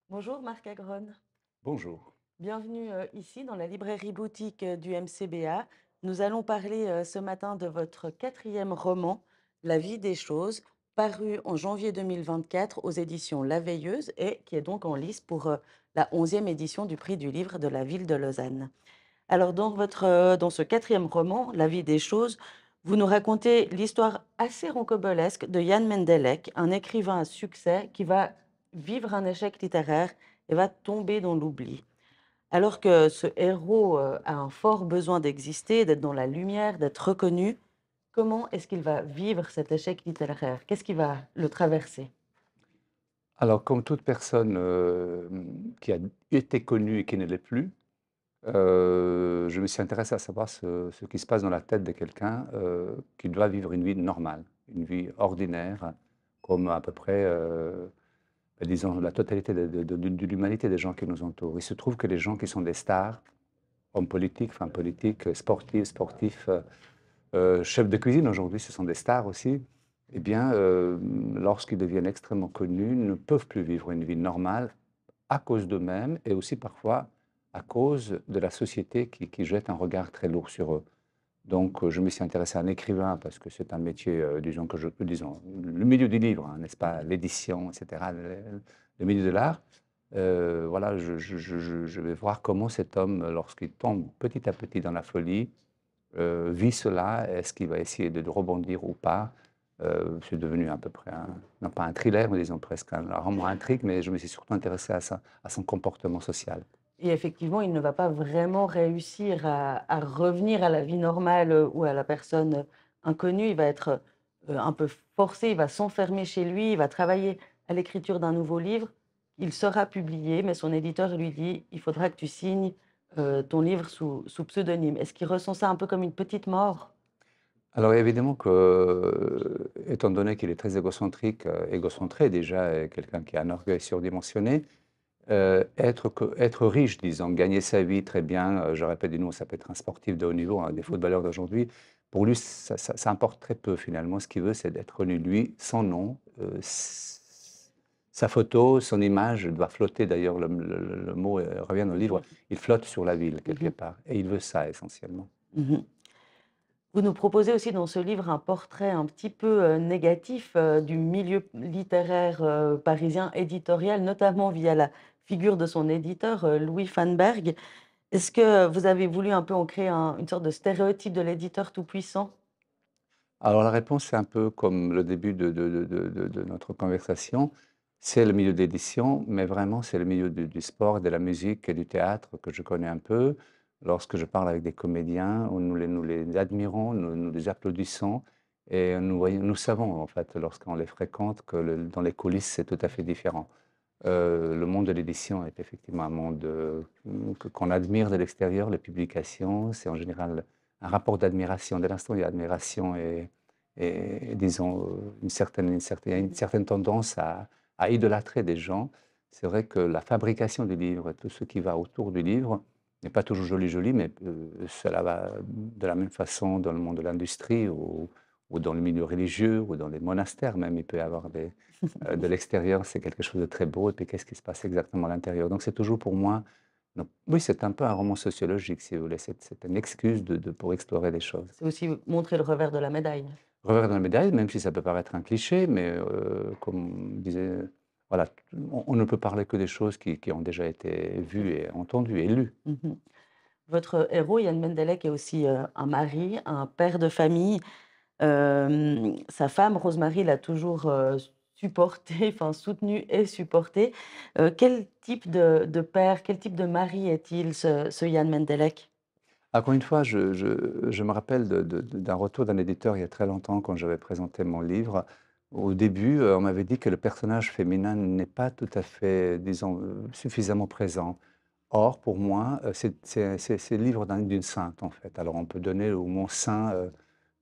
Bonjour Marc Agron, Bonjour. bienvenue ici dans la librairie boutique du MCBA. Nous allons parler ce matin de votre quatrième roman, La vie des choses, paru en janvier 2024 aux éditions La Veilleuse et qui est donc en lice pour la 11e édition du prix du livre de la ville de Lausanne. Alors dans ce quatrième roman, La vie des choses, vous nous racontez l'histoire assez rocambolesque de Jan Mendelek, un écrivain à succès qui va vivre un échec littéraire et va tomber dans l'oubli. Alors que ce héros a un fort besoin d'exister, d'être dans la lumière, d'être reconnu, comment est-ce qu'il va vivre cet échec littéraire? Qu'est-ce qui va le traverser? Alors, comme toute personne qui a été connue et qui ne l'est plus, je me suis intéressé à savoir ce qui se passe dans la tête de quelqu'un qui doit vivre une vie normale, une vie ordinaire, comme à peu près, disons, la totalité de l'humanité des gens qui nous entourent. Il se trouve que les gens qui sont des stars, hommes politiques, femmes politiques, sportifs, chefs de cuisine aujourd'hui, ce sont des stars aussi, eh bien, lorsqu'ils deviennent extrêmement connus, ne peuvent plus vivre une vie normale à cause d'eux-mêmes et aussi parfois à cause de la société qui jette un regard très lourd sur eux. Donc, je me suis intéressé à un écrivain parce que c'est un métier, disons, disons, le milieu du livre, hein, n'est-ce pas, l'édition, etc., le milieu de l'art. Voilà, je vais voir comment cet homme, lorsqu'il tombe petit à petit dans la folie, vit cela. Est-ce qu'il va essayer de rebondir ou pas? C'est devenu à peu près non pas un thriller, mais disons presque un roman intrigue, mais je me suis surtout intéressé à son comportement social. Et effectivement, il ne va pas vraiment réussir à revenir à la vie normale, ou à la personne, inconnue. Il va être, un peu forcé, il va s'enfermer chez lui, il va travailler à l'écriture d'un nouveau livre. Il sera publié, mais son éditeur lui dit: «Il faudra que tu signes, ton livre sous pseudonyme». Est-ce qu'il ressent ça un peu comme une petite mort? Alors évidemment que, étant donné qu'il est très égocentrique, égocentré déjà, et quelqu'un qui a un orgueil surdimensionné, être riche, disons, gagner sa vie très bien, je répète des noms, ça peut être un sportif de haut niveau, hein, des Mmh. footballeurs d'aujourd'hui. Pour lui, ça importe très peu finalement. Ce qu'il veut, c'est d'être connu, lui, son nom, sa photo, son image doit flotter. D'ailleurs, le mot revient dans le livre, Mmh. il flotte sur la ville quelque Mmh. part. Et il veut ça essentiellement. Mmh. Vous nous proposez aussi dans ce livre un portrait un petit peu, négatif, du milieu littéraire, parisien éditorial, notamment via la figure de son éditeur, Louis Fanberg. Est-ce que vous avez voulu un peu en créer une sorte de stéréotype de l'éditeur tout-puissant? Alors la réponse, c'est un peu comme le début de notre conversation. C'est le milieu de l'édition, mais vraiment, c'est le milieu du sport, de la musique et du théâtre que je connais un peu. Lorsque je parle avec des comédiens, nous les admirons, nous les applaudissons et nous savons, en fait, lorsqu'on les fréquente, que dans les coulisses, c'est tout à fait différent. Le monde de l'édition est effectivement un monde qu'on admire de l'extérieur, les publications, c'est en général un rapport d'admiration. Dès l'instant où il y a admiration et disons il y a une Mmh. certaine tendance à idolâtrer des gens. C'est vrai que la fabrication du livre, tout ce qui va autour du livre, n'est pas toujours joli joli, mais cela va de la même façon dans le monde de l'industrie ou dans le milieu religieux ou dans les monastères même. Il peut y avoir de l'extérieur, c'est quelque chose de très beau et puis qu'est-ce qui se passe exactement à l'intérieur? Donc c'est toujours pour moi donc oui, c'est un peu un roman sociologique si vous voulez, c'est une excuse pour explorer des choses. C'est aussi montrer le revers de la médaille. Revers de la médaille, même si ça peut paraître un cliché, mais comme disait voilà, on ne peut parler que des choses qui ont déjà été vues et entendues et lues. Mmh. Votre héros, Yann Mendelek, est aussi, un mari, un père de famille. Sa femme, Rosemary, l'a toujours, supporté, enfin soutenu et supporté. Quel type de père, quel type de mari est-il, ce Yann Mendelek? Encore une fois, je me rappelle d'un retour d'un éditeur il y a très longtemps quand j'avais présenté mon livre. Au début, on m'avait dit que le personnage féminin n'est pas tout à fait, disons, suffisamment présent. Or, pour moi, c'est le livre d'une sainte, en fait. Alors, on peut donner au mot saint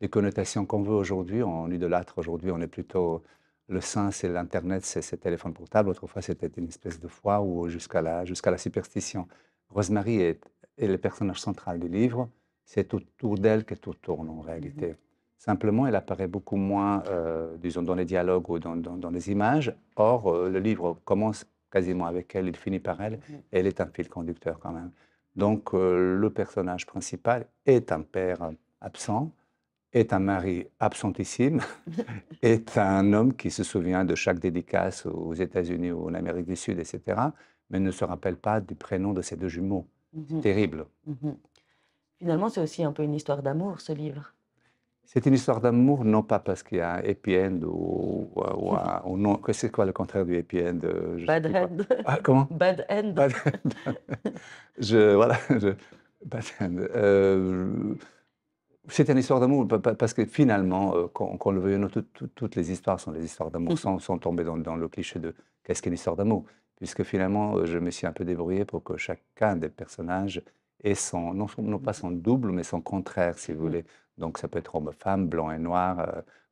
les connotations qu'on veut aujourd'hui. On idolâtre aujourd'hui, on est plutôt. Le saint, c'est l'Internet, c'est le téléphone portable. Autrefois, c'était une espèce de foi ou jusqu'à la superstition. Rosemary est le personnage central du livre. C'est autour d'elle que tout tourne, en Mmh. réalité. Simplement, elle apparaît beaucoup moins, disons, dans les dialogues ou dans les images. Or, le livre commence quasiment avec elle, il finit par elle, Mmh. et elle est un fil conducteur quand même. Donc le personnage principal est un père absent, est un mari absentissime, est un homme qui se souvient de chaque dédicace aux États-Unis ou en Amérique du Sud, etc., mais ne se rappelle pas du prénom de ses deux jumeaux. C'est Mmh. terrible. Mmh. Finalement, c'est aussi un peu une histoire d'amour, ce livre. C'est une histoire d'amour, non pas parce qu'il y a un happy end ou non. C'est quoi le contraire du happy end? Je ne sais Bad plus quoi. end. Ah, comment? Bad end. Bad end. Voilà, bad end. C'est une histoire d'amour parce que finalement, qu'on le veuille ou non, toutes les histoires sont des histoires d'amour, sans tomber dans le cliché de qu'est-ce qu'une histoire d'amour. Puisque finalement, je me suis un peu débrouillé pour que chacun des personnages ait non pas son double, mais son contraire, si vous Mmh. voulez. Donc ça peut être homme-femme, blanc et noir,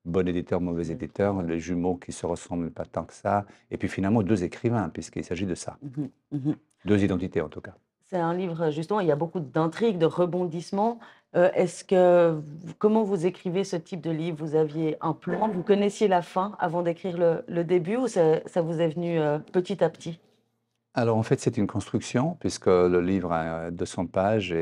bon éditeur, mauvais éditeur, les jumeaux qui se ressemblent pas tant que ça, et puis finalement deux écrivains, puisqu'il s'agit de ça. Mmh. Mmh. Deux identités en tout cas. C'est un livre, justement, il y a beaucoup d'intrigues, de rebondissements. Est-ce que comment vous écrivez ce type de livre? Vous aviez un plan? Vous connaissiez la fin avant d'écrire le début ou ça vous est venu, petit à petit? Alors en fait, c'est une construction, puisque le livre a 200 pages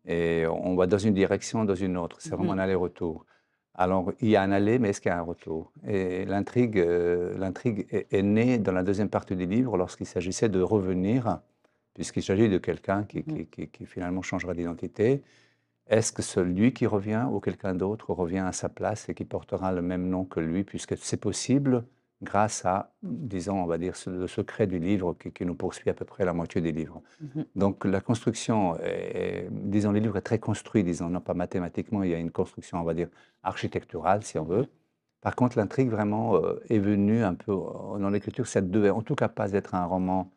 et on va dans une direction, dans une autre. C'est vraiment Mmh. un aller-retour. Alors il y a un aller, mais est-ce qu'il y a un retour? Et l'intrigue est née dans la deuxième partie du livre lorsqu'il s'agissait de revenir, puisqu'il s'agit de quelqu'un Mmh. qui finalement changera d'identité. Est-ce que celui qui revient ou quelqu'un d'autre revient à sa place et qui portera le même nom que lui, puisque c'est possible grâce à, disons, on va dire, le secret du livre qui nous poursuit à peu près la moitié des livres. Mmh. Donc la construction, disons, le livre est très construit, disons, non pas mathématiquement, il y a une construction, on va dire, architecturale, si on Mmh. veut. Par contre, l'intrigue vraiment est venue un peu dans l'écriture, ça devait en tout cas pas être un roman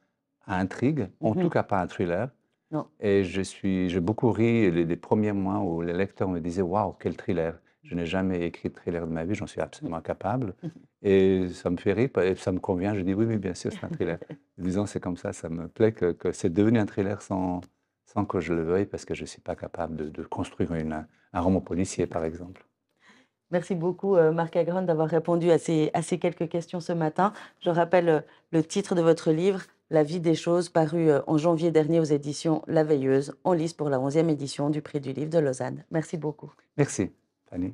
à intrigue, en tout Mmh. cas pas un thriller. Non. Et j'ai beaucoup ri les premiers mois où les lecteurs me disaient: «Waouh, quel thriller!» Je n'ai jamais écrit de thriller de ma vie, j'en suis absolument incapable et ça me fait rire et ça me convient. Je dis: «Oui, oui, bien sûr, c'est un thriller». Disons, c'est comme ça me plaît que c'est devenu un thriller sans que je le veuille parce que je ne suis pas capable de construire un roman policier, par exemple. Merci beaucoup, Marc Agron, d'avoir répondu à ces quelques questions ce matin. Je rappelle, le titre de votre livre, La vie des choses, paru, en janvier dernier aux éditions La Veilleuse, en lice pour la 11e édition du Prix du livre de Lausanne. Merci beaucoup. Merci, Fanny.